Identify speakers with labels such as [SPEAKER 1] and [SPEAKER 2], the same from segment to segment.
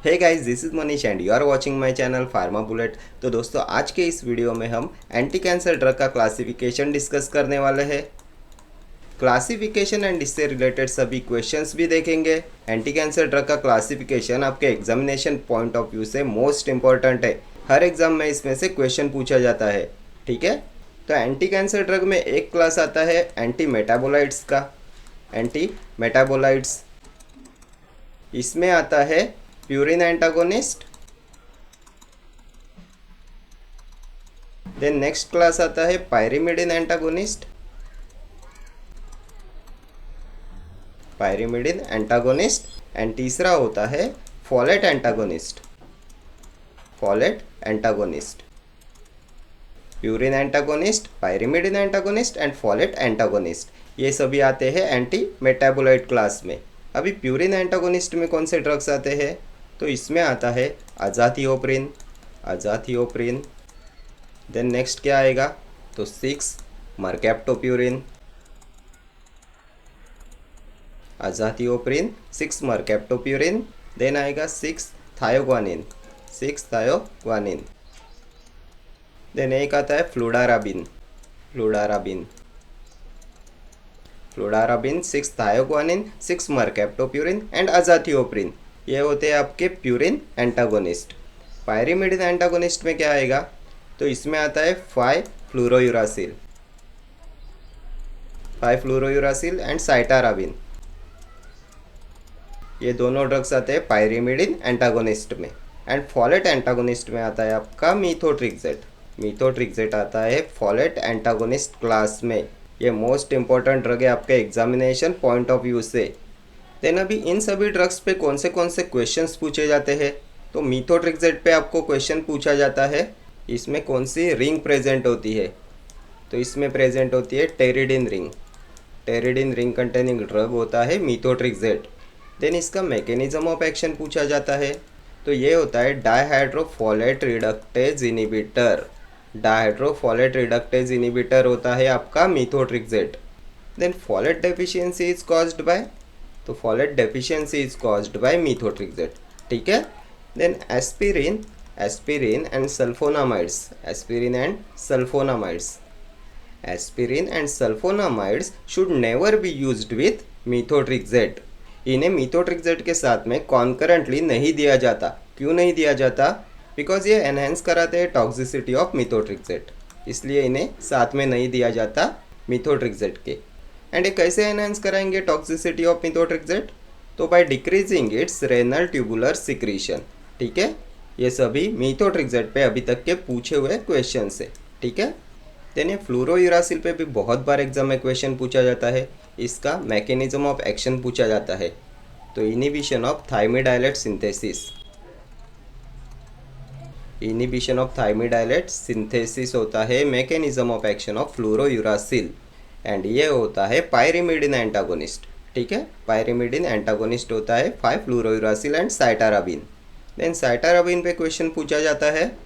[SPEAKER 1] Hey guys, this is Manish and you are watching my channel pharma bullet. तो दोस्तों, आज के इस वीडियो में हम एंटी कैंसर ड्रग का क्लासिफिकेशन डिस्कस करने वाले हैं। क्लासिफिकेशन एंड इससे रिलेटेड सभी क्वेश्चंस भी देखेंगे। एंटी कैंसर ड्रग का क्लासिफिकेशन आपके एग्जामिनेशन पॉइंट ऑफ व्यू से मोस्ट इंपॉर्टेंट है। हर एग्जाम में इसमें से क्वेश्चन पूछा जाता है। ठीक है, तो एंटी कैंसर ड्रग में एक क्लास आता है एंटी मेटाबोलाइट्स का। एंटी मेटाबोलाइट्स इसमें आता है purine antagonist. Then next class आता है pyrimidine antagonist. Pyrimidine antagonist and तीसरा होता है folate antagonist. Folate antagonist, purine antagonist, pyrimidine antagonist and folate antagonist, ये सभी आते हैं एंटी मेटाबोलाइट क्लास में। अभी प्यूरिन एंटागोनिस्ट में कौन से ड्रग्स आते हैं? तो इसमें आता है अजाथिओप्रिन। अजाथिओप्रिन। देन नेक्स्ट क्या आएगा? तो 6 मरकैप्टोप्यूरिन। अजाथिओप्रिन 6 मरकैप्टोप्यूरिन। देन आएगा 6 थायोग्वानिन। 6 थायोग्वानिन। देन एक आता है फ्लूडाराबिन। फ्लूडाराबिन। फ्लूडाराबिन 6 थायोग्वानिन, 6 मरकैप्टोप्यूरिन एंड अजाथिओप्रिन, ये होते हैं आपके प्यूरिन एंटागोनिस्ट। पायरिमिडिन एंटागोनिस्ट में क्या आएगा? तो इसमें आता है 5 फ्लूरोयूरासिल। 5 फ्लूरोयूरासिल एंड साइटाराबिन, ये दोनों ड्रग्स आते हैं पायरिमिडिन एंटागोनिस्ट में। एंड फॉलेट एंटागोनिस्ट में आता है आपका मीथोट्रिक्सेट। मीथोट्रिक्सेट आता है फॉलेट एंटागोनिस्ट क्लास में। ये मोस्ट इंपॉर्टेंट ड्रग है आपके एग्जामिनेशन पॉइंट ऑफ व्यू से। देन अभी इन सभी ड्रग्स पे कौन से क्वेश्चंस पूछे जाते हैं? तो मीथोट्रिक्सेट पे आपको क्वेश्चन पूछा जाता है इसमें कौन सी रिंग प्रेजेंट होती है। तो इसमें प्रेजेंट होती है pteridine ring. Pteridine ring containing drug होता है मीथोट्रिक्सेट। देन इसका मैकेनिज्म ऑफ एक्शन पूछा जाता है। तो ये होता है dihydrofolate reductase inhibitor. Dihydrofolate reductase inhibitor होता है आपका methotrexate. Then folate deficiency is caused by, तो folate deficiency is caused by methotrexate. ठीक है। Then aspirin, aspirin and sulphonamides, aspirin and sulphonamides, aspirin and sulphonamides should never be used with methotrexate. इन्हें methotrexate के साथ में concurrently नहीं दिया जाता। क्यों नहीं दिया जाता? बिकॉज ये एनहेंस कराते हैं टॉक्सिसिटी ऑफ मीथोट्रिक्सेट, इसलिए इन्हें साथ में नहीं दिया जाता मीथोट्रिक्सेट के। एंड ये कैसे एनहेंस कराएंगे टॉक्सिसिटी ऑफ मीथोट्रिक्सेट? तो by decreasing its renal tubular secretion. ठीक है, ये सभी मीथोट्रिक्सेट पे अभी तक के पूछे हुए क्वेश्चन है। ठीक है। देन ये फ्लूरोयूरासिल पे भी बहुत बार एग्जाम में क्वेश्चन पूछा जाता है। इसका मैकेनिज्म ऑफ एक्शन पूछा जाता है। तो inhibition of thymidylate synthesis, inhibition of thymidylate synthesis होता है mechanism of action of fluorouracil. And ये होता है पायरिमिडिन एंटागोनिस्ट। ठीक है, पायरिमिडिन एंटागोनिस्ट होता है 5 fluorouracil and cytarabine. Then cytarabine पे क्वेश्चन पूछा जाता है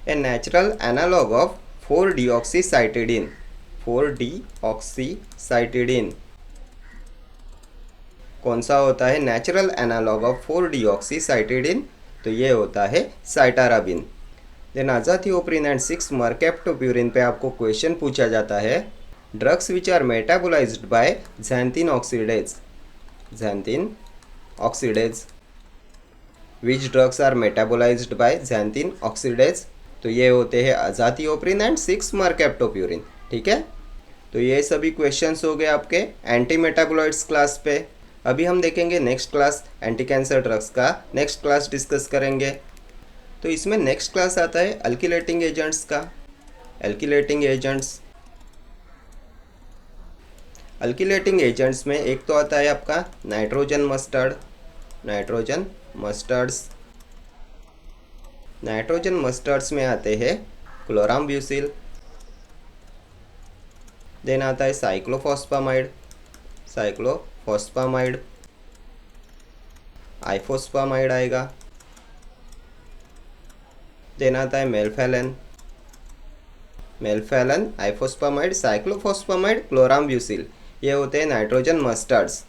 [SPEAKER 1] a natural analogue of four deoxycytidine. Four deoxycytidine कौन सा होता है नेचुरल एनालॉग ऑफ 4-डीऑक्सीसाइटिडीन? तो ये होता है cytarabine. Then azathioprine and 6 mercaptopurine पे आपको क्वेश्चन पूछा जाता है drugs which are metabolised by xanthine oxidase. xanthine oxidase, which drugs are metabolised by xanthine oxidase? तो ये होते हैं अजाथिओप्रिन एंड 6 मरकैप्टोप्यूरिन। ठीक है, तो ये सभी क्वेश्चंस हो गए आपके एंटी मेटाबोलाइट्स क्लास पे। अभी हम देखेंगे next class anti cancer drugs का। नेक्स्ट क्लास डिस्कस करेंगे। तो इसमें नेक्स्ट क्लास आता है अल्किलेटिंग एजेंट्स का। अल्किलेटिंग एजेंट्स, अल्किलेटिंग एजेंट्स में एक तो आता है आपका nitrogen mustard. Nitrogen mustards, nitrogen mustards में आते हैं क्लोराम्ब्यूसिल। देन आता है साइक्लोफॉस्फामाइड, साइक्लोफॉस्फामाइड, आइफोस्फामाइड आएगा। देन आता है मेल्फेलन, मेल्फेलन, आइफोस्फामाइड, साइक्लोफॉस्फामाइड, क्लोराम्ब्यूसिल, ये होते हैं नाइट्रोजन मस्टर्ड्स।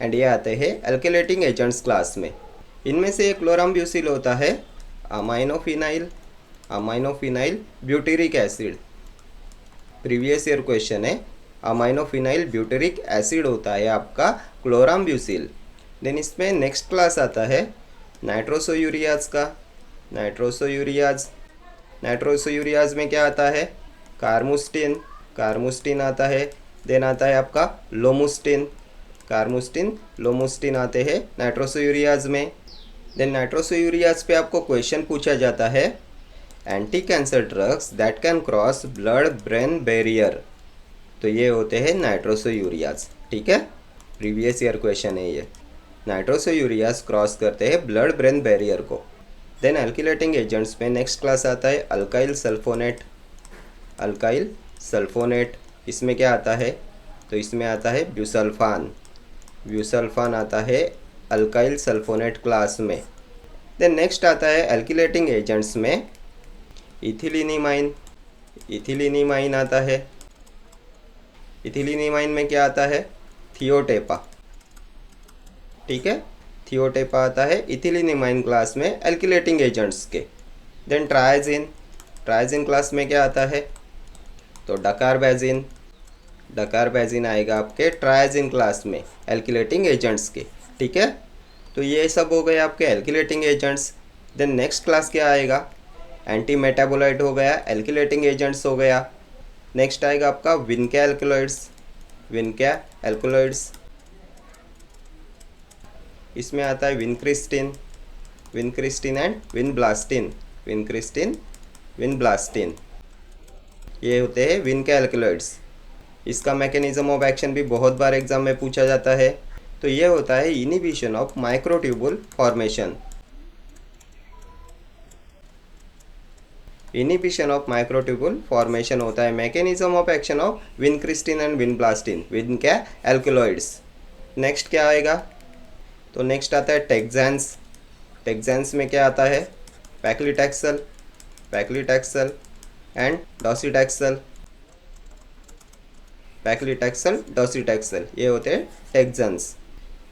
[SPEAKER 1] एंड ये आते हैं अल्किलेटिंग एजेंट्स क्लास में। इनमें से एक क्लोराम्ब्यूसिल होता है aminophenyl, aminophenyl butyric acid. Previous year question है, अमाइनोफिनाइल ब्यूटेरिक एसिड होता है आपका क्लोराम्ब्यूसिल। देन इसमें नेक्स्ट क्लास आता है नाइट्रोसोयूरियाज का। नाइट्रोसोयूरियाज, नाइट्रोसोयूरियाज में क्या आता है? कार्मुस्टिन, कार्मुस्टिन आता है। देन आता है आपका लोमुस्टिन, कार्मुस्टिन लोमुस्टिन आते हैं नाइट्रोसोयूरियाज में। देन नाइट्रोसोयूरियाज पे आपको क्वेश्चन पूछा जाता है anti cancer drugs that can cross blood brain barrier. तो ये होते हैं नाइट्रोसोयूरियाज, ठीक है। प्रीवियस ईयर क्वेश्चन है ये। नाइट्रोसोयूरियाज क्रॉस करते हैं ब्लड ब्रेन बैरियर को। देन एल्किलेटिंग एजेंट्स में नेक्स्ट क्लास आता है अल्काइल सल्फोनेट। अल्काइल सल्फोनेट, इसमें क्या आता है? तो इसमें आता है ब्यूसल्फान, ब्यूसल्फान आता है अल्काइल सल्फोनेट क्लास में। देन नेक्स्ट आता है एल्किलेटिंग एजेंट्स में इथिलीनिमाइन, इथिलीनिमाइन आता है। इथिलीनिमाइन में क्या आता है? थियोटेपा, ठीक है, थियोटेपा आता है इथिलीनिमाइन क्लास में एल्किलेटिंग एजेंट्स के। देन ट्राइजिन, ट्राइजिन क्लास में क्या आता है? तो डकारबैजिन, डकारबैजिन आएगा आपके ट्राइजिन क्लास में एल्किलेटिंग एजेंट्स के, ठीक है। तो ये सब हो गए आपके एल्किलेटिंग एजेंट्स। देन नेक्स्ट क्लास क्या आएगा? एंटी मेटाबोलाइट हो गया, एल्किलेटिंग एजेंट्स हो गया। नेक्स्ट आएगा आपका विनक्या एल्कलॉइड्स, विनक्या एल्कलॉइड्स। इसमें आता है vincristine, vincristine and vinblastine, vincristine vinblastine, ये होते हैं विनक्या एल्कलॉइड्स। इसका मैकेनिज्म ऑफ एक्शन भी बहुत बार एग्जाम में पूछा जाता है। तो ये होता है inhibition of microtubule formation, inhibition of microtubule formation होता है mechanism of action of vincristine and vinblastine, vinca alkaloids. Next क्या आएगा? तो नेक्स्ट आता है टेक्सैंस। टेक्सैंस में क्या आता है? Paclitaxel, paclitaxel and docetaxel, paclitaxel docetaxel, ये होते हैं टेक्सैंस।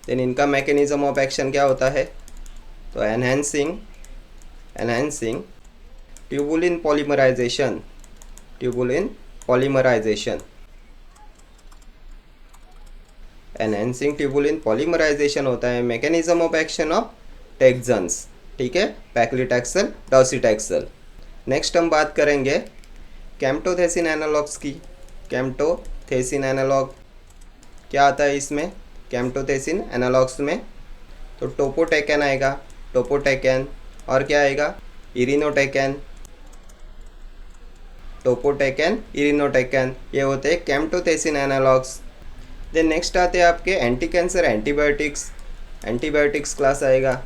[SPEAKER 1] देन इनका मैकेनिज्म ऑफ एक्शन क्या होता है? तो enhancing, enhancing tubulin polymerisation, tubulin polymerisation, enhancing tubulin polymerisation होता है mechanism of action of taxanes, ठीक है, पैक्लिटैक्सल डॉसिटैक्सल। नेक्स्ट हम बात करेंगे कैम्टोथेसिन एनालॉग्स की। कैम्टोथेसिन एनालॉग क्या आता है इसमें? कैम्टोथेसिन एनालॉग्स में तो टोपोटेकन आएगा, टोपोटेकन, और क्या आएगा? इरिनोटेकन, टोपोटेकन, इरिनोटेकन, ये होते हैं कैम्टोथेसिन एनालॉग्स। देन नेक्स्ट आते हैं आपके anti cancer antibiotics, antibiotics class आएगा।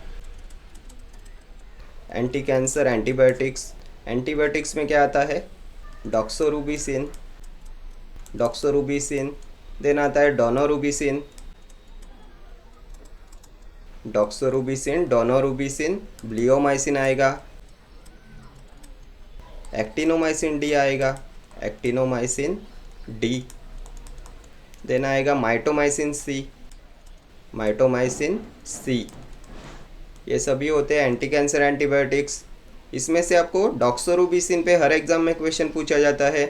[SPEAKER 1] एंटी कैंसर एंटीबायोटिक्स, एंटीबायोटिक्स में क्या आता है? Doxorubicin, doxorubicin. देन आता है डोनोरूबिसिन, डॉक्सोरूबिसिन, डोनोरूबिसिन, ब्लियोमाइसिन आएगा, एक्टिनोमाइसिन डी आएगा, एक्टिनोमाइसिन डी। देन आएगा माइटोमाइसिन सी, माइटोमाइसिन सी। ये सभी होते हैं एंटी कैंसर एंटीबायोटिक्स। इसमें से आपको डॉक्सोरूबिसिन पे हर एग्जाम में क्वेश्चन पूछा जाता है,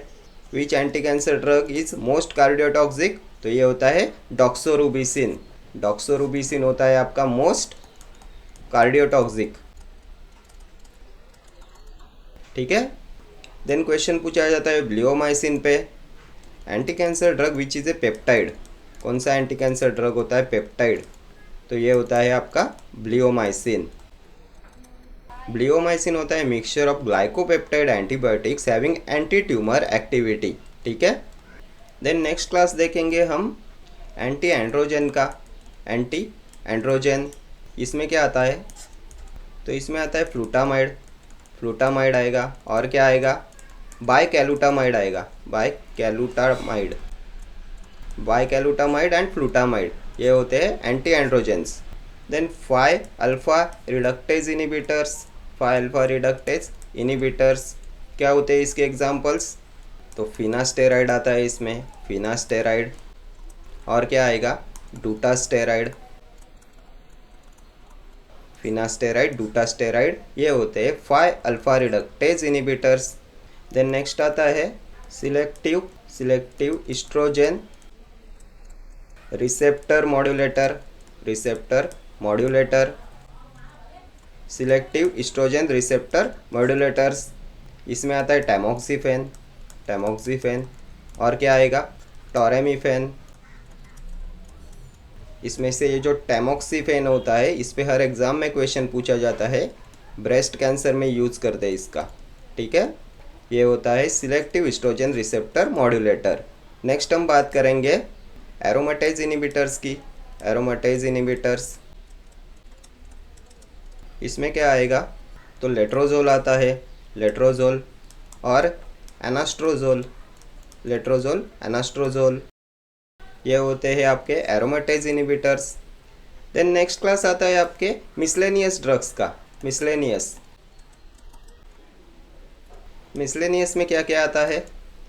[SPEAKER 1] which anti cancer drug is most cardiotoxic? तो ये होता है डॉक्सोरूबिसिन, डॉक्सोरूबिसिन होता है आपका मोस्ट कार्डियोटॉक्सिक, ठीक है। देन क्वेश्चन पूछा जाता है ब्लियोमाइसिन पे, anti cancer drug which is a peptide, कौन सा एंटी कैंसर ड्रग होता है? पेप्टाइड, तो ये होता है आपका ब्लियोमाइसिन। ब्लियोमाइसिन होता है mixture of glycopeptide antibiotics having anti tumour activity, ठीक है। देन नेक्स्ट क्लास देखेंगे हम एंटी एंड्रोजन का, एंटी एंड्रोजन। इसमें क्या आता है? तो इसमें आता है फ्लूटामाइड, फ्लूटामाइड आएगा, और क्या आएगा? बाइकैलुटामाइड आएगा, बाइकैलुटामाइड, बाइकैलुटामाइड एंड फ्लूटामाइड, ये होते हैं anti androgens. Then 5 alpha reductase inhibitors, 5 alpha reductase inhibitors क्या होते हैं इसके एग्जांपल्स? तो फिनास्टेराइड आता है इसमें, फिनास्टेराइड, और क्या आएगा? डूटास्टेराइड, फिनास्टेराइड, डूटास्टेराइड, ये होते हैं 5 alpha reductase inhibitors. Then next आता है selective oestrogen receptor modulator, selective oestrogen receptor modulators. इसमें आता है टैमोक्सिफेन, और क्या आएगा, टोरेमीफेन। इसमें से ये जो टैमोक्सिफेन होता है, इस पे हर एग्ज़ाम में क्वेश्चन पूछा जाता है, ब्रेस्ट कैंसर में यूज़ करते हैं इसका, ठीक है। ये होता है selective oestrogen receptor modulator. Next हम बात करेंगे एरोमेटेज इनिबिटर्स की। एरोमेटेज इनिबिटर्स, इसमें क्या आएगा, तो लेट्रोजोल आता है, लेट्रोजोल और एनास्ट्रोजोल, ये होते हैं आपके एरोमेटेज इनिबिटर्स। देन नेक्स्ट क्लास आता है आपके मिसलेनियस ड्रग्स का। मिसलेनियस में क्या क्या आता है,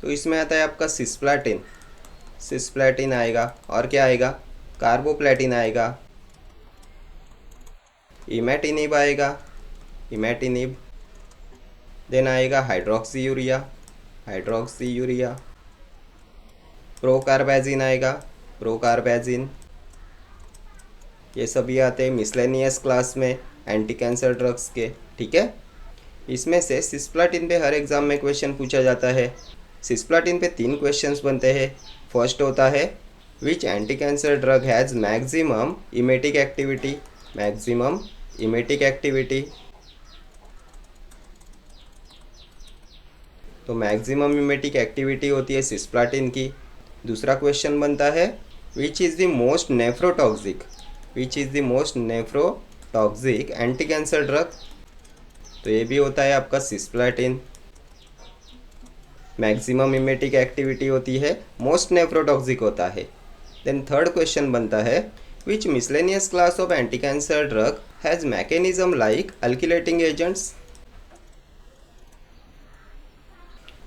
[SPEAKER 1] तो इसमें आता है आपका सिस्प्लाटिन आएगा, और क्या आएगा, कार्बोप्लेटिन आएगा, इमेटिनिब आएगा, देन आएगा हाइड्रोक्सी यूरिया, प्रोकार्बेजिन आएगा, ये सभी आते हैं मिसलेनियस क्लास में एंटी कैंसर ड्रग्स के, ठीक है। इसमें से सिस्प्लाटिन पे हर एग्जाम में क्वेश्चन पूछा जाता है। सिस्प्लाटिन पे 3 क्वेश्चंस बनते हैं। फर्स्ट होता है which anti cancer drug has maximum emetic activity, तो मैक्सिमम इमेटिक एक्टिविटी होती है सिस्प्लाटिन की। दूसरा क्वेश्चन बनता है which is the most nephrotoxic anti cancer drug, तो ये भी होता है आपका सिस्प्लाटिन। मैक्सिमम इमेटिक एक्टिविटी होती है, मोस्ट नेफ्रोटॉक्सिक होता है। देन थर्ड क्वेश्चन बनता है which miscellaneous class of anti cancer drug has mechanism like alkylating agents,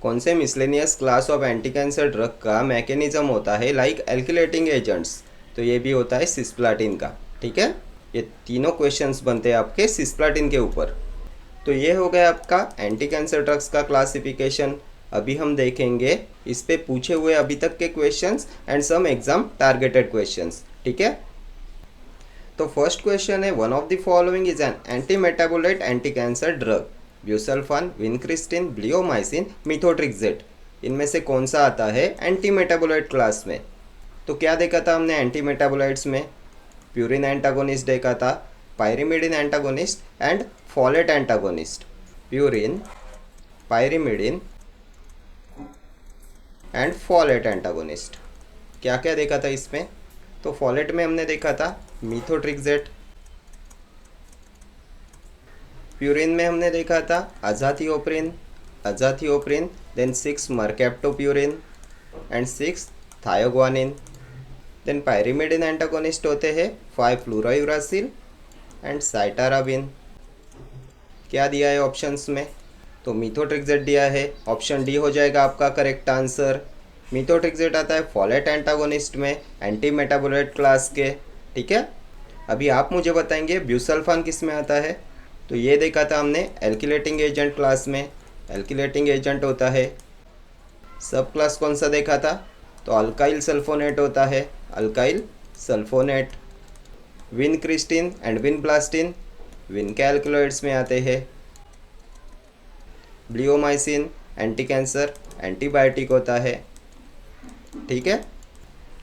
[SPEAKER 1] कौन से miscellaneous class of anti cancer drug का मैकेनिज्म होता है लाइक एल्किलेटिंग एजेंट्स, तो ये भी होता है सिस्प्लाटिन का, ठीक है। ये तीनों क्वेश्चंस बनते हैं आपके सिस्प्लाटिन के ऊपर। तो ये हो गया आपका एंटी कैंसर ड्रग्स का क्लासिफिकेशन। अभी हम देखेंगे इस पे पूछे हुए अभी तक के questions and some exam targeted questions, ठीक है। तो फर्स्ट क्वेश्चन है one of the following is an anti metabolite anti cancer drug, busulfan, vincristine, bleomycin, methotrexate, इनमें से कौन सा आता है एंटी मेटाबोलाइट क्लास में। तो क्या देखा था हमने एंटी मेटाबोलाइट्स में, प्यूरिन एंटागोनिस्ट देखा था, pyrimidine antagonist and folate antagonist. Purine, pyrimidine and folate antagonist. क्या क्या देखा था इसमें, तो फॉलेट में हमने देखा था मिथोट्रिक्सेट, प्यूरिन में हमने देखा था azathioprine, then 6 mercaptopurine and 6 thioguanine. Then pyrimidine antagonist होते हैं 5 फ्लोरायूरासिल एंड साइटाराबिन। क्या दिया है ऑप्शंस में, तो मिथोट्रिक्सेट दिया है, ऑप्शन डी हो जाएगा आपका करेक्ट आंसर। मिथोट्रिक्सेट आता है फॉलेट एंटागोनिस्ट में, एंटी मेटाबोलाइट क्लास के, ठीक है। अभी आप मुझे बताएंगे ब्यूसल्फान किस में आता है, तो ये देखा था हमने एल्किलेटिंग एजेंट क्लास में, एल्किलेटिंग एजेंट होता है। सब क्लास कौन सा देखा था, तो अल्काइल सल्फोनेट होता है, alkyl sulfonate. Vincristine and vinblastine vin के एल्कलॉइड्स में आते हैं। ब्लियोमाइसिन एंटी कैंसर एंटीबायोटिक होता है, ठीक है।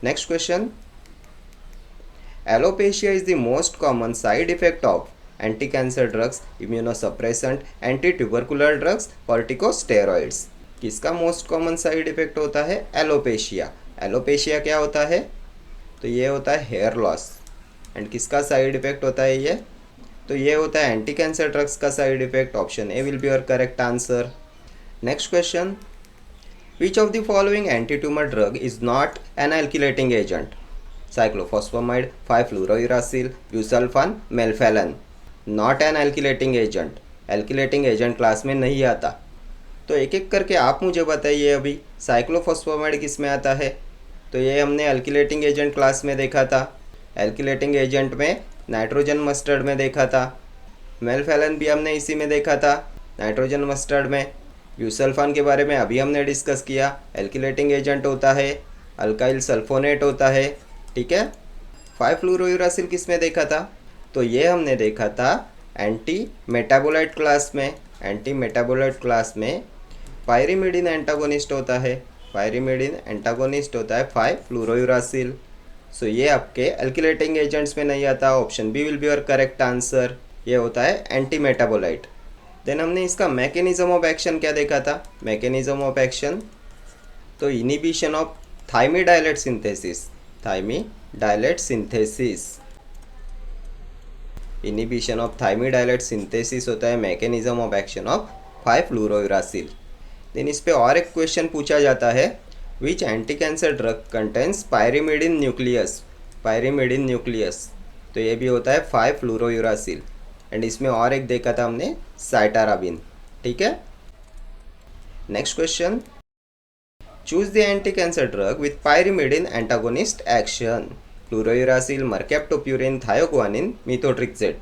[SPEAKER 1] Next question, alopecia is the most common side effect of anti cancer drugs, immunosuppressant, anti tubercular drugs, corticosteroids. किसका मोस्ट कॉमन साइड इफेक्ट होता है, एलोपेशिया। एलोपेशिया क्या होता है, तो ये होता है हेयर लॉस। एंड किसका साइड इफेक्ट होता है ये, तो ये होता है एंटी कैंसर ड्रग्स का side effect. Option A will be your correct answer. Next question, which of the following anti tumour drug is not an alkylating agent, cyclophosphamide, 5 fluorouracil, busulfan, melphalan. Not an alkylating agent, alkylating agent class में नहीं आता। तो एक एक करके आप मुझे बताइए अभी, साइक्लोफॉस्फामाइड किस में आता है, तो ये हमने एल्किलेटिंग एजेंट क्लास में देखा था। एल्किलेटिंग एजेंट में नाइट्रोजन मस्टर्ड में देखा था, मेलफेलन भी हमने इसी में देखा था, नाइट्रोजन मस्टर्ड में। ब्यूसल्फान के बारे में अभी हमने डिस्कस किया, एल्किलेटिंग एजेंट होता है, अल्काइल सल्फोनेट होता है, ठीक है। 5 फ्लोरोयूरासिल किस में देखा था? तो ये हमने देखा था एंटी मेटाबोलाइट क्लास में। एंटी मेटाबोलाइट क्लास में पायरिमिडिन एंटागोनिस्ट होता है, पायरिमिडिन एंटागोनिस्ट होता है 5 फ्लोरोयूरासिल। सो ये आपके एल्किलेटिंग एजेंट्स में नहीं आता, option B will be your correct answer. ये होता है एंटी मेटाबोलाइट। देन हमने इसका मैकेनिज्म ऑफ एक्शन क्या देखा था? मैकेनिज्म ऑफ एक्शन तो inhibition of thymidylate synthesis, thymidylate synthesis, inhibition of thymidylate synthesis होता है mechanism of action of 5 fluorouracil. Then इस पे और एक क्वेश्चन पूछा जाता है, which anti cancer drug contains pyrimidine nucleus, pyrimidine nucleus. तो ये भी होता है 5 फ्लोरोयूरासिल। एंड इसमें और एक देखा था हमने साइटाराबिन, ठीक है। Next question, choose the anti cancer drug with pyrimidine antagonist action, fluorouracil, mercaptopurine, thioguanine, methotrexate.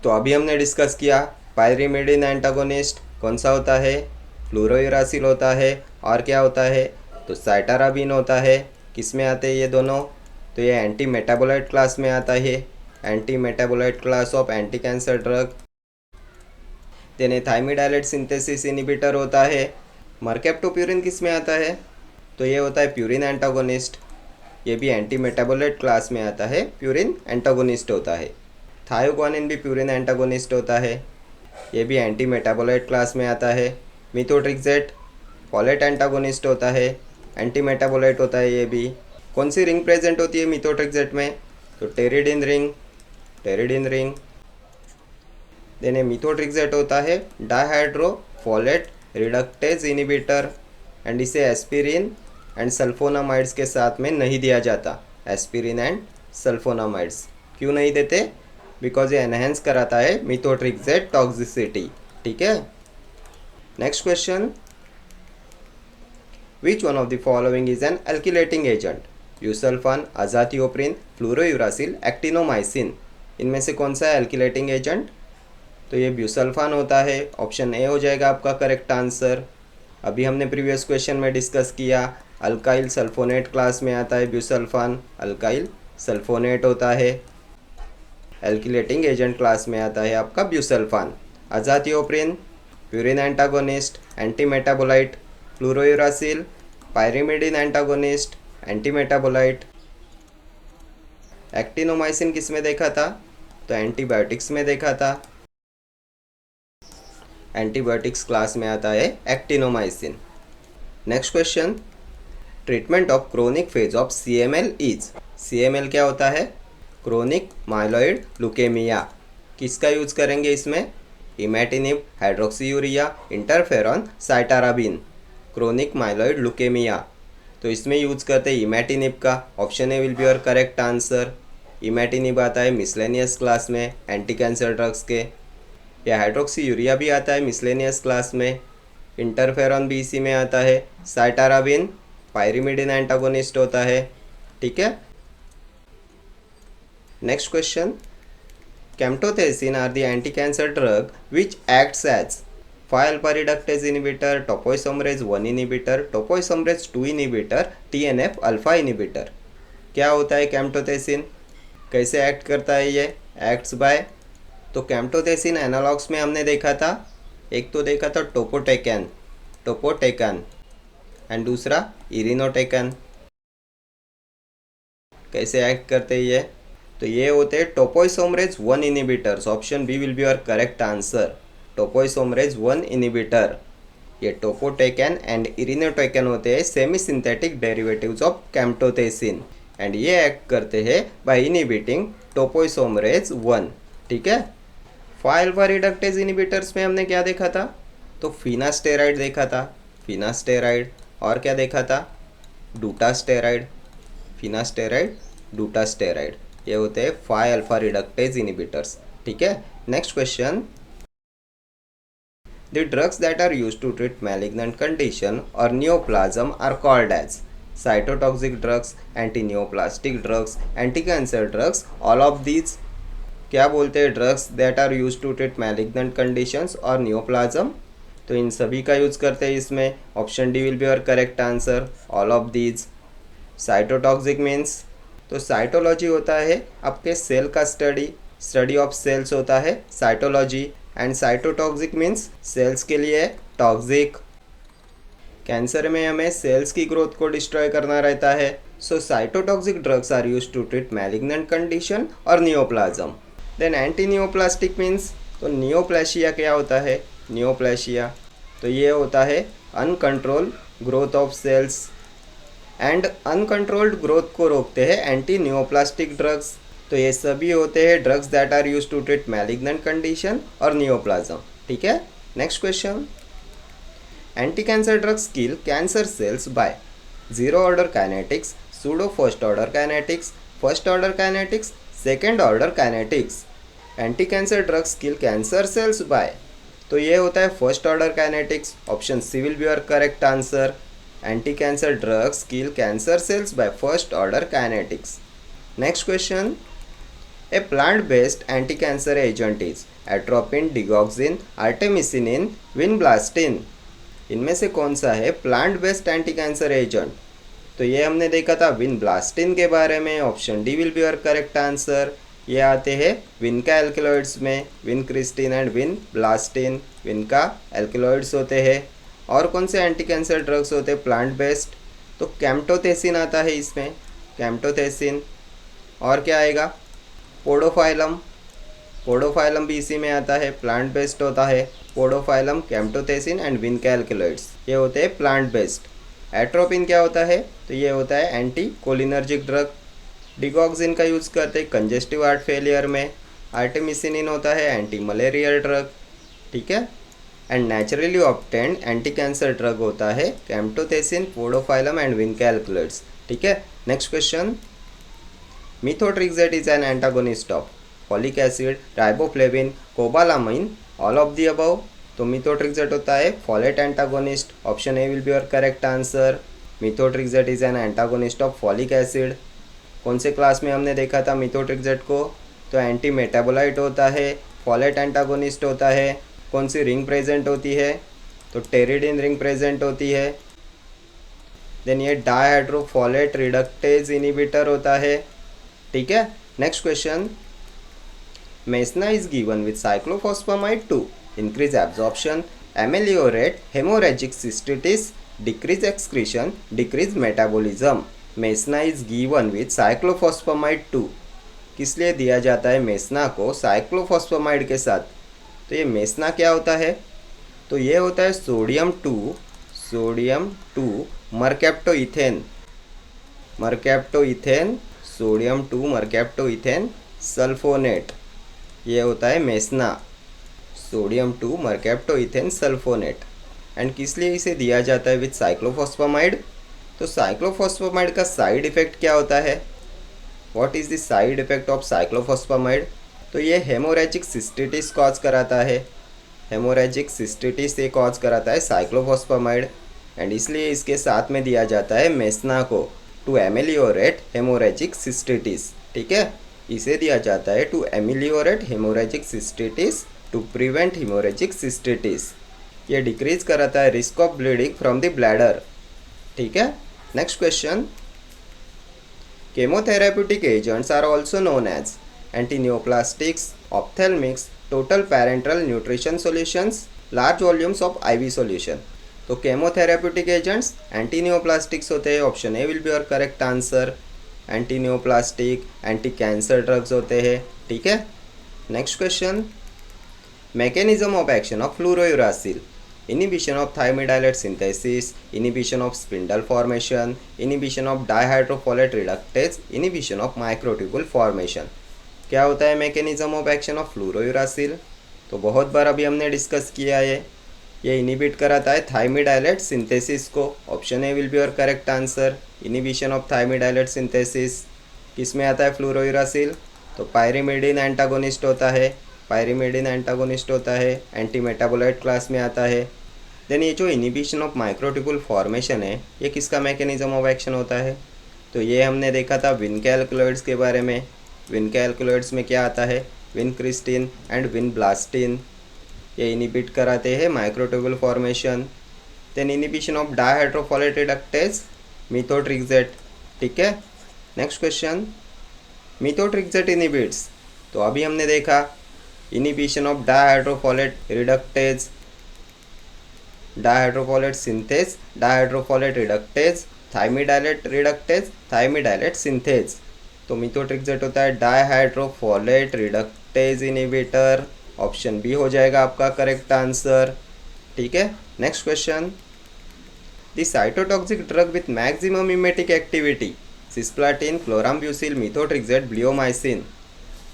[SPEAKER 1] तो अभी हमने डिस्कस किया पायरिमिडिन एंटागोनिस्ट कौन सा होता है, फ्लोरोयूरासिल होता है, और क्या होता है तो साइटाराबिन होता है। किस में आते हैं ये दोनों? तो ये एंटी मेटाबोलाइट क्लास में आता है, anti metabolite class of anti cancer drug. Then thymidylate synthesis inhibitor होता है। मरकेप्टोप्यूरिन किस में आता है? तो ये होता है प्यूरिन एंटागोनिस्ट, ये भी एंटी मेटाबोलाइट क्लास में आता है, प्यूरिन एंटागोनिस्ट होता है। थायोग्वानिन भी प्यूरिन एंटागोनिस्ट होता है, ये भी एंटी मेटाबोलाइट क्लास में आता है। मिथोट्रिक्सेट फॉलेट एंटागोनिस्ट होता है, एंटी मेटाबोलाइट होता है ये भी। कौन सी रिंग प्रेजेंट होती है मिथोट्रिक्सेट में? तो pteridine ring, pteridine ring. Then methotrexate होता है dihydro folate reductase inhibitor, and इसे एस्पिरिन एंड सल्फोनामाइड्स के साथ में नहीं दिया जाता, एस्पिरिन एंड सल्फोनामाइड्स। क्यों नहीं देते? बिकॉज ये एनहेंस कराता है मिथोट्रिक्सेट टॉक्सिसिटी, ठीक है। Next question, which one of the following is an alkylating agent? Busulfan, azathioprine, fluorouracil, actinomycin. इनमें से कौन सा है एल्किलेटिंग एजेंट? तो ये ब्यूसल्फान होता है, ऑप्शन ए हो जाएगा आपका करेक्ट आंसर। अभी हमने प्रीवियस क्वेश्चन में डिस्कस किया, अल्काइल सल्फोनेट क्लास में आता है ब्यूसल्फान, अल्काइल सल्फोनेट होता है। एल्किलेटिंग एजेंट क्लास में आता है आपका busulfan. Azathioprine purine antagonist, anti metabolite. Fluorouracil pyrimidine antagonist, anti metabolite. Actinomycin किस में देखा था? तो एंटीबायोटिक्स में देखा था, एंटीबायोटिक्स क्लास में आता है actinomycin. Next question, treatment of chronic phase of CML is. CML क्या होता है? Chronic myeloid leukaemia. किसका यूज करेंगे इसमें? Imatinib, hydroxyurea, interferon, cytarabine. Chronic myeloid leukaemia तो इसमें यूज करते हैं इमेटिनिब का, option A will be your correct answer. Imatinib आता है मिसलेनियस क्लास में एंटी कैंसर ड्रग्स के, या हाइड्रोक्सीयूरिया भी आता है मिसलेनियस क्लास में, इंटरफेरॉन भी इसी में आता है, साइटाराबिन पायरिमिडिन एंटागोनिस्ट होता है, ठीक है। Next question, camptothecin are the anti cancer drug which acts as 5 alpha reductase inhibitor, topoisomerase 1 inhibitor, topoisomerase 2 inhibitor, TNF alpha inhibitor. क्या होता है कैम्टोथेसिन? कैसे एक्ट करता है ये? एक्ट्स बाय, तो कैम्टोथेसिन एनालॉग्स में हमने देखा था, एक तो देखा था टोपोटेकन, टोपोटेकन, एंड दूसरा इरिनोटेकन। कैसे एक्ट करते हैं ये? तो ये होते हैं topoisomerase 1 inhibitors, option B will be your correct answer. Topoisomerase 1 inhibitor, ये टोपोटेकन एंड इरिनोटेकन होते हैं semi synthetic derivatives of camptothecin, and ये एक्ट करते हैं बाय इनिबिटिंग टोपोइसोमरेज 1, ठीक है। 5 अल्फा रिडक्टेज इनिबिटर्स में हमने क्या देखा था? तो फिनास्टेराइड देखा था, फिनास्टेराइड, और क्या देखा था? डूटास्टेराइड, फिनास्टेराइड, डूटास्टेराइड, ये होते हैं 5 अल्फा रिडक्टेज इनिबिटर्स, ठीक है। Next question, the drugs that are used to treat malignant condition और neoplasm are called as cytotoxic drugs, anti neoplastic drugs, anti cancer drugs, all of these. क्या बोलते हैं, drugs that are use to treat malignant conditions और neoplasm, तो इन सभी का use करते हैं इसमें। Option D will be your correct answer, all of these. Cytotoxic means, तो साइटोलॉजी होता है आपके सेल का स्टडी ऑफ सेल्स होता है cytology. And cytotoxic means cells के लिए टॉक्सिक। कैंसर में हमें सेल्स की ग्रोथ को डिस्ट्रॉय करना रहता है। So cytotoxic drugs are use to treat malignant condition और neoplasm. Then anti neoplastic means, तो नियोप्लासिया क्या होता है, नियोप्लासिया तो ये होता है uncontrolled growth of cells. And uncontrolled growth को रोकते हैं एंटी नियोप्लास्टिक ड्रग्स। तो ये सभी होते हैं drugs that are use to treat malignant condition और नियोप्लाज्म। ठीक है, next question. Anti cancer drugs kill cancer cells by zero order kinetics, pseudo first order kinetics, first order kinetics, second order kinetics. Anti cancer drugs kill cancer cells by, तो ये होता है first order kinetics. Option C will be your correct answer. Anti cancer drugs kill cancer cells by first order kinetics. Next question. A plant based anti cancer agent is atropine, digoxin, artemisinin, vinblastine. इनमें से कौन सा है plant based anti cancer agent, तो ये हमने देखा था विनब्लास्टिन के बारे में। Option D will be your correct answer. ये आते हैं विनका एल्कलॉइड्स में, विनक्रिस्टिन एंड विनब्लास्टिन विनका एल्कलॉइड्स होते हैं। और कौन से एंटी कैंसर ड्रग्स होते हैं प्लांट बेस्ड, तो कैम्टोथेसिन आता है इसमें, कैम्टोथेसिन। और क्या आएगा, पोडोफाइलम, पोडोफाइलम भी इसी में आता है, प्लांट बेस्ड होता है। पोडोफाइलम, कैम्टोथेसिन एंड विनका एल्कलॉइड्स ये होते हैं प्लांट बेस्ड। एट्रोपिन क्या होता है, तो ये होता है एंटी कोलिनर्जिक ड्रग। डिगॉक्सिन का यूज़ करते हैं कंजेस्टिव हार्ट फेलियर में। आर्टेमिसिनिन होता है एंटी मलेरियल ड्रग। ठीक है, and naturally obtained anti cancer drug होता है camptothecin, podophyllum and vinca alkaloids. ठीक है, next question. Methotrexate is an antagonist of folic acid, riboflavin, cobalamin, all of the above. तो मिथोट्रिक्सेट होता है folate antagonist. Option A will be your correct answer. Methotrexate is an antagonist of folic acid. कौन से class में हमने देखा था methotrexate को, तो एंटी मेटाबोलाइट होता है, फॉलेट एंटागोनिस्ट होता है। कौन सी रिंग प्रेजेंट होती है, तो टेरिडिन रिंग प्रेजेंट होती है। देन ये डाइहाइड्रोफॉलेट रिडक्टेज इनिबिटर होता है। ठीक है, next question. Mesna is given with cyclophosphamide to increase absorption, ameliorate haemorrhagic cystitis, decrease excretion, decrease metabolism. Mesna is given with cyclophosphamide to, किस लिए दिया जाता है मेसना को साइक्लोफॉस्फामाइड के साथ, तो ये मेसना क्या होता है, तो ये होता है सोडियम टू मरकैप्टोइथेन, सोडियम 2 मरकैप्टोइथेन सल्फोनेट, ये होता है मेसना, सोडियम 2 मरकैप्टोइथेन सल्फोनेट। एंड किस लिए इसे दिया जाता है विथ साइक्लोफॉस्फामाइड, तो साइक्लोफॉस्फामाइड का साइड इफ़ेक्ट क्या होता है, what is the side effect of cyclophosphamide, तो ये हेमोरेजिक सिस्टिटिस कॉज कराता है, हेमोरेजिक सिस्टिटिस ये कॉज कराता है साइक्लोफॉस्फामाइड। एंड इसलिए इसके साथ में दिया जाता है मेसना को टू एमेलियोरेट हेमोरेजिक सिस्टिटिस। ठीक है, इसे दिया जाता है to ameliorate haemorrhagic cystitis, to prevent haemorrhagic cystitis. ये डिक्रीज कराता है risk of bleeding from the bladder. ठीक है, next question. Chemotherapeutic agents are also known as antineoplastics, ophthalmics, total parenteral nutrition solutions, large volumes of IV solution. तो chemotherapeutic agents antineoplastics होते हैं। Option A will be your correct answer. Antineoplastic anti cancer drugs होते हैं। ठीक है, next question. Mechanism of action of फ्लूरोयुरासिल, inhibition of thiamidylate synthesis, inhibition of spindle formation, inhibition of dihydrofolate reductase, inhibition of microtubule formation। क्या होता है mechanism of action of फ्लूरोयुरासिल, तो बहुत बार अभी हमने डिस्कस किया है, ये इनिबिट कराता है थाइमिडाइलेट सिंथेसिस को। Option A will be your correct answer. Inhibition of thymidylate synthesis किस में आता है फ्लूरोयुरासिल, तो पायरिमिडिन एंटागोनिस्ट होता है, पायरिमिडिन एंटागोनिस्ट होता है, एंटी मेटाबोलाइट क्लास में आता है। देन ये जो इनिबिशन ऑफ माइक्रोट्यूबुल फॉर्मेशन है, ये किसका मैकेनिज्म ऑफ एक्शन होता है, तो ये हमने देखा था विनका एल्कलॉइड्स के बारे में। विनका एल्कलॉइड्स में क्या आता है, विनक्रिस्टिन एंड विनब्लास्टिन, ये इनिबिट कराते हैं microtubule formation. Then inhibition of dihydrofolate reductase, methotrexate. ठीक है, नेक्स्ट क्वेश्चन, मिथोट्रिक्सेट इनिबिट्स, तो अभी हमने देखा inhibition of dihydrofolate reductase, dihydrofolate synthase, dihydrofolate reductase, thymidylate reductase, thymidylate synthase. तो मिथोट्रिक्सेट होता है dihydrofolate reductase inhibitor, option B हो जाएगा आपका करेक्ट आंसर। ठीक है, next question, the cytotoxic drug with maximum emetic activity, cisplatin, chlorambucil, methotrexate, bleomycin.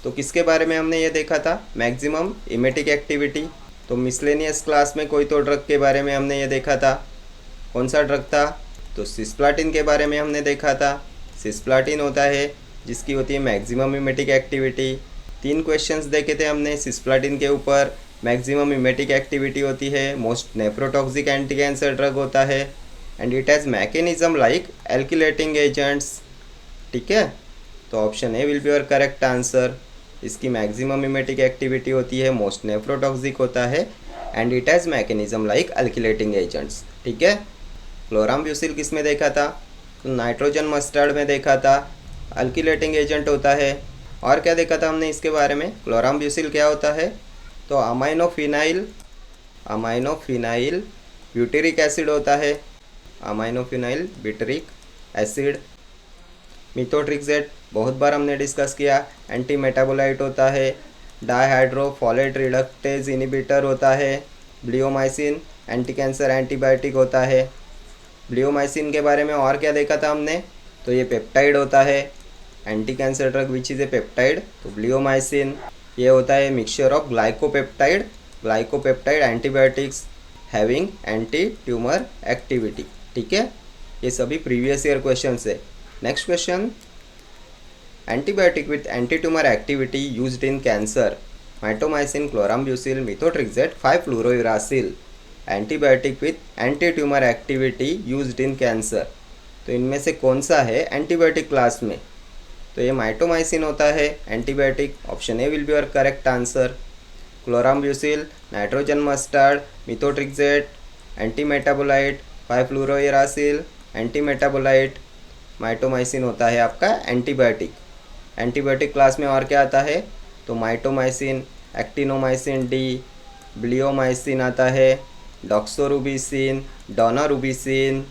[SPEAKER 1] तो किसके बारे में हमने ये देखा था, मैक्सिमम इमेटिक एक्टिविटी। तो मिसलेनियस क्लास में कोई तो ड्रग के बारे में हमने ये देखा था, कौन सा ड्रग था, तो सिस्प्लाटिन के बारे में हमने देखा था। सिस्प्लाटिन होता है जिसकी होती है मैक्सिमम इमेटिक एक्टिविटी। 3 क्वेश्चंस देखे थे हमने सिस्प्लाटिन के ऊपर, मैक्सिमम इमेटिक एक्टिविटी होती है, most nephrotoxic anti cancer drug होता है, and it has mechanism like alkylating agents. ठीक है, तो option A will be your correct answer. इसकी मैक्सिमम इमेटिक एक्टिविटी होती है, मोस्ट नेफ्रोटॉक्सिक होता है, and it has mechanism like alkylating agents. ठीक है, क्लोराम्ब्यूसिल किस में देखा था, तो नाइट्रोजन मस्टर्ड में देखा था, एल्किलेटिंग एजेंट होता है। और क्या देखा था हमने इसके बारे में, क्लोराम्ब्यूसिल क्या होता है, तो अमाइनोफिनाइल ब्यूटेरिक एसिड होता है, अमाइनोफिनाइल ब्यूटेरिक एसिड। मिथोट्रिक्सेट बहुत बार हमने डिस्कस किया, एंटी मेटाबोलाइट होता है, डायहाइड्रोफोलेट रिडक्टेज इनिबिटर होता है। ब्लियोमाइसिन एंटी कैंसर एंटीबायोटिक होता है। ब्लियोमाइसिन के बारे में और क्या देखा था हमने, तो ये पेप्टाइड होता है, anti cancer drug which is a peptide, तो ब्लियोमाइसिन। ये होता है mixture of glycopeptide antibiotics having anti tumour activity. ठीक है, ये सभी प्रीवियस ईयर क्वेश्चन है। Next question, antibiotic with anti tumour activity used in cancer, mitomycin, chlorambucil, methotrexate, five fluorouracil. Antibiotic with anti tumour activity used in cancer, तो इनमें से कौन सा है एंटीबायोटिक क्लास में, तो ये माइटोमाइसिन होता है antibiotic, option A will be your correct answer. Chlorambucil, nitrogen mustard, methotrexate, anti metabolite, five fluorouracil, anti metabolite, mitomycin होता है आपका एंटीबायोटिक। एंटीबायोटिक क्लास में और क्या आता है, तो माइटोमाइसिन, एक्टिनोमाइसिन डी, ब्लियोमाइसिन आता है, डॉक्सोरुबिसिन, डोनारुबिसिन,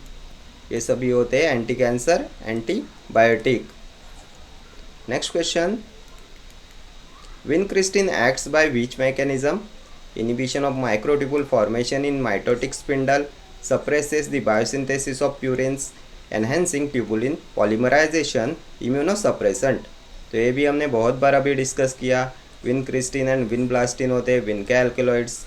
[SPEAKER 1] ये सभी होते हैं anti cancer antibiotic. Next question, vincristine acts by which mechanism, inhibition of microtubule formation in mitotic spindle, suppresses the biosynthesis of purines, enhancing tubulin polymerization, immunosuppressant। तो ये भी हमने बहुत बार अभी डिस्कस किया। विनक्रिस्टिन एंड विनब्लास्टिन होते हैं विन के alkaloids,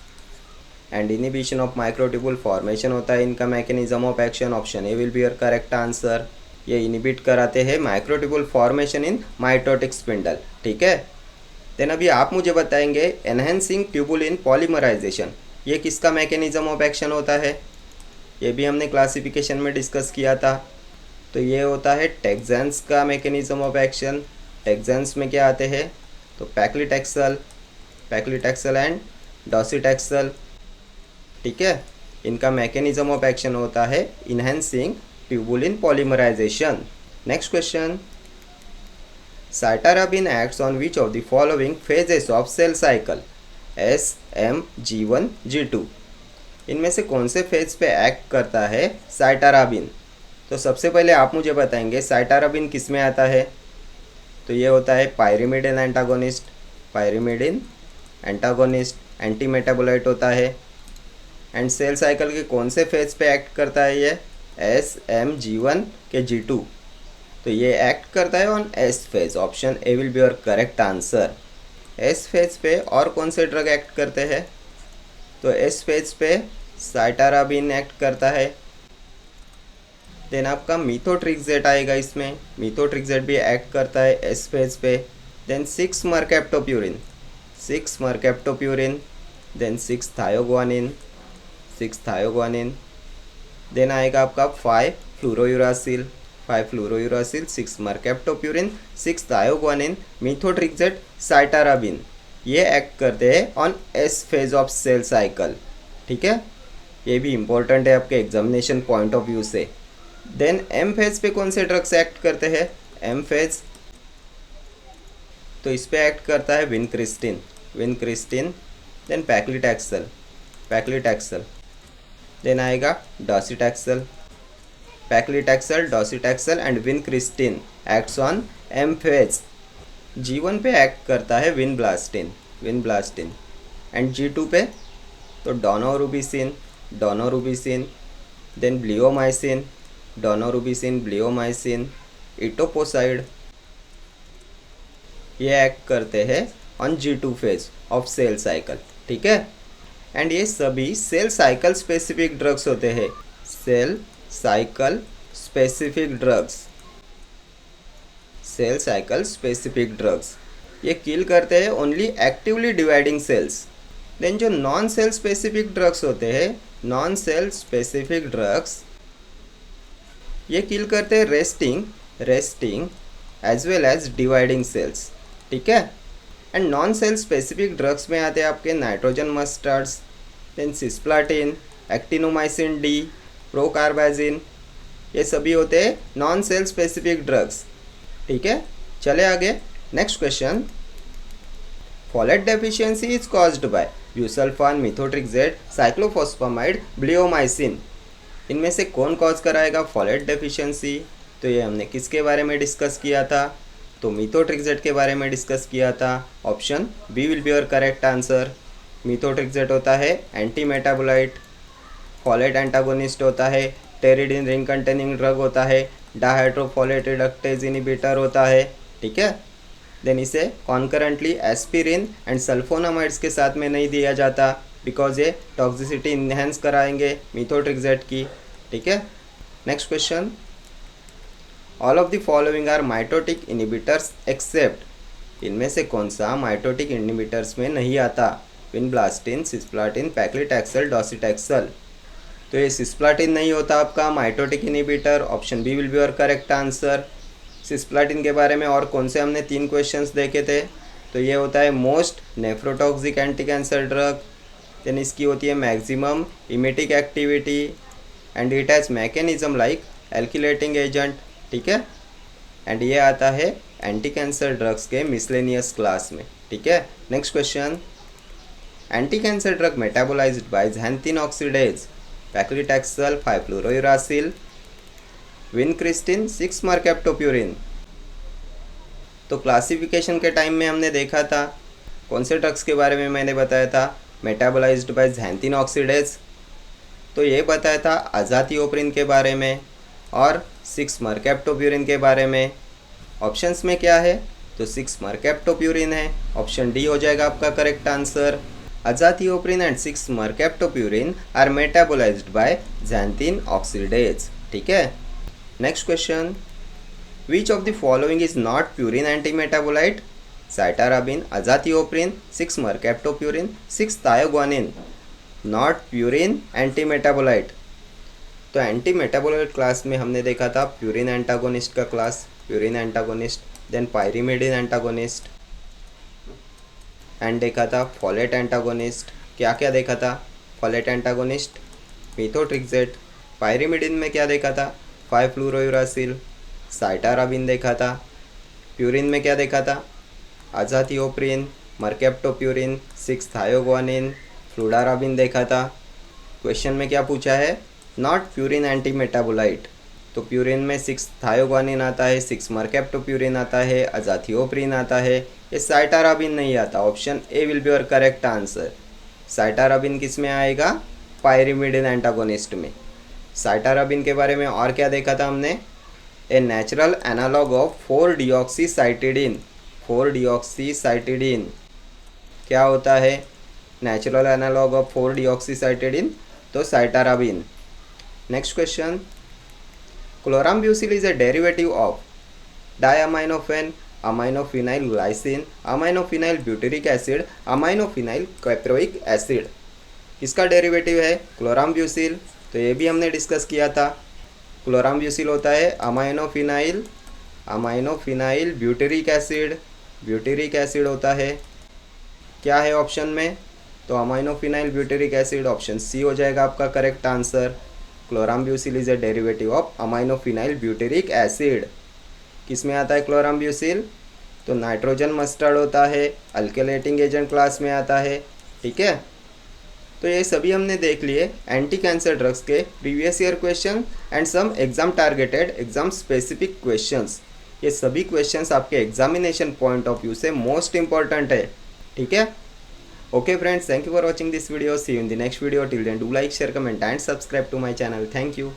[SPEAKER 1] and inhibition of microtubule formation होता है इनका mechanism of action, option A will be your correct answer. ये इनिबिट कराते हैं माइक्रोट्यूबुल फॉर्मेशन इन माइटोटिक स्पिंडल। ठीक है, देन अभी आप मुझे बताएंगे एनहेंसिंग ट्यूबुलिन पॉलीमराइजेशन, ये किसका मैकेनिज्म ऑफ एक्शन होता है, ये भी हमने क्लासिफिकेशन में डिस्कस किया था। तो ये होता है टेक्सेंस का मैकेनिज्म ऑफ एक्शन। टेक्सेंस में क्या आते हैं, तो पैक्लिटेक्सल एंड डॉसिटेक्सल। ठीक है, इनका मैकेनिज्म ऑफ एक्शन होता है enhancing tubulin polymerization. Next question, cytarabine acts on which of the following phases of cell cycle, S, M, G1, G2। इनमें से कौन से फेज पे एक्ट करता है साइटाराबिन, तो सबसे पहले आप मुझे बताएंगे साइटाराबिन किस में आता है, तो ये होता है पायरिमिडिन एंटागोनिस्ट, एंटी मेटाबोलाइट होता है। एंड सेल साइकिल के कौन से फेज पे एक्ट करता है ये, S, M, G1 के G2, तो ये एक्ट करता है on S phase, option A will be your correct answer. S phase पे और कौन से ड्रग एक्ट करते हैं, तो S फेज पे साइटाराबिन एक्ट करता है। देन आपका मिथोट्रिक्सेट आएगा, इसमें मिथोट्रिक्सेट भी एक्ट करता है S फेज पे। Then 6 mercaptopurine, then 6 thioguanine, then आएगा आपका five fluorouracil, 6 mercaptopurine, 6 thioguanine, methotrexate, cytarabine. ये एक्ट करते हैं on S phase of cell cycle, ठीक है। ये भी इम्पोर्टेंट है आपके एग्जामिनेशन पॉइंट ऑफ व्यू से। देन एम फेज पे कौन से ड्रग्स एक्ट करते हैं? एम फेज, तो इस पे एक्ट करता है vincristine, vincristine. Then paclitaxel, paclitaxel. Then आएगा docetaxel, paclitaxel, docetaxel and vincristine acts on M phase. G1 पे एक्ट करता है विनब्लास्टिन, विनब्लास्टिन। एंड G2 पे तो daunorubicin, daunorubicin. Then bleomycin, daunorubicin, bleomycin, etoposide, ये एक्ट करते हैं on G2 phase of cell cycle, ठीक है। एंड ये सभी सेल साइकिल स्पेसिफिक ड्रग्स होते हैं, cell cycle specific drugs, cell cycle specific drugs. ये किल करते हैं only actively dividing cells. Then जो नॉन सेल स्पेसिफिक ड्रग्स होते हैं, नॉन सेल स्पेसिफिक ड्रग्स, ये किल करते हैं resting, resting as well as dividing cells, ठीक है। And non cell specific drugs में आते हैं आपके nitrogen mustards, then cisplatin, actinomycin D, procarbazine, ये सभी होते हैं नॉन सेल स्पेसिफिक ड्रग्स, ठीक है। चले आगे, next question. Folate deficiency is caused by busulfan, methotrexate, cyclophosphamide, bleomycin. इनमें से कौन कॉज कराएगा फॉलेट डेफिशिएंसी? तो ये हमने किसके बारे में डिस्कस किया था? तो मिथोट्रिक्सेट के बारे में डिस्कस किया था। Option B will be your correct answer. Methotrexate होता है एंटी मेटाबोलाइट, फॉलेट एंटागोनिस्ट होता है, टेरिडिन रिंग कंटेनिंग ड्रग होता है, डाइहाइड्रोफॉलेट रिडक्टेज इनिबिटर होता है, ठीक है। देन इसे कॉन्करेंटली एस्पिरिन एंड सल्फोनामाइड्स के साथ में नहीं दिया जाता बिकॉज ये टॉक्सिसिटी इन्हेंस कराएंगे मिथोट्रिक्सेट की, ठीक है। Next question. All of the following are mitotic inhibitors except, इनमें से कौन सा माइटोटिक इनिबिटर्स में नहीं आता? Vinblastine, cisplatin, paclitaxel, docetaxel. तो ये सिस्प्लाटिन नहीं होता आपका mitotic inhibitor. Option B will be your correct answer. Cisplatin के बारे में और कौन से हमने 3 क्वेश्चंस देखे थे? तो ये होता है most nephrotoxic anti cancer drug, then इसकी होती है maximum emetic activity and it has mechanism like alkylating agent, ठीक है। एंड ये आता है एंटी कैंसर ड्रग्स के मिसलेनियस क्लास में, ठीक है। Next question. Anti cancer drug metabolized by xanthine oxidase, paclitaxel, 5-fluorouracil, vincristine, 6-mercaptopurine। तो क्लासिफिकेशन के टाइम में हमने देखा था कौन से ड्रग्स के बारे में मैंने बताया था, मेटाबोलाइज्ड बाय xanthine ऑक्सीडेज। तो ये बताया था अजाथिओप्रिन के बारे में और 6-mercaptopurine के बारे में। ऑप्शंस में क्या है? तो 6-mercaptopurine है, ऑप्शन डी हो जाएगा आपका correct answer. Azathioprine and 6-mercaptopurine are metabolised by xanthine oxidase, ठीक है। Next question. Which of the following is not purine anti metabolite? Cytarabine, azathioprine, 6-mercaptopurine, 6-thiogonian। Not purine anti metabolite. तो anti metabolite class में हमने देखा था purine antagonist का क्लास, purine antagonist, then pyrimidine antagonist, and देखा था फॉलेट एंटागोनिस्ट। क्या क्या देखा था? Folate antagonist, methotrexate. पायरिमिडिन में क्या देखा था? 5-fluorouracil। साइटाराबिन देखा था। प्यूरिन में क्या देखा था? अजाथिओप्रिन, मर्केप्टोप्यूरिन, 6-thiogonian, फ्लूडाराबिन देखा था। क्वेश्चन में क्या पूछा है? Not purine anti metabolite. तो प्यूरिन में 6-thiogonian आता है, 6-mercaptopurine आता है, अजाथिओप्रिन आता है, ये साइटाराबिन नहीं आता। Option A will be your correct answer. Cytarabine किस में आएगा? पायरिमिडिन एंटागोनिस्ट में। साइटाराबिन के बारे में और क्या देखा था हमने? ए natural analogue of 4-deoxycytidine, 4-deoxycytidine क्या होता है? नेचुरल एनालॉग ऑफ 4-deoxycytidine, तो cytarabine. Next question. Chlorambucil is a derivative of diaminophen, aminophenyl glycine, aminophenyl butyric acid, aminophenyl caproic acid. किसका डेरिवेटिव है? क्लोराम्ब्यूसिल। तो ये भी हमने डिस्कस किया था। क्लोराम्ब्यूसिल होता है aminophenyl, aminophenyl butyric acid, butyric acid होता है। क्या है ऑप्शन में? तो aminophenyl butyric acid, option C हो जाएगा आपका correct answer. Chlorambucil is a derivative of aminophenyl butyric acid. किस में आता है क्लोराम्ब्यूसिल? तो नाइट्रोजन मस्टर्ड होता है, अल्केलेटिंग एजेंट क्लास में आता है। ठीक है, तो ये सभी हमने देख लिए एंटी कैंसर ड्रग्स के previous year question and some exam targeted exam specific questions. ये सभी क्वेश्चंस आपके एग्जामिनेशन पॉइंट ऑफ व्यू से मोस्ट इंपॉर्टेंट है। ठीक है, okay friends, thank you for watching this video. See you in the next video. Till then do like, share, comment and subscribe to my channel. Thank you.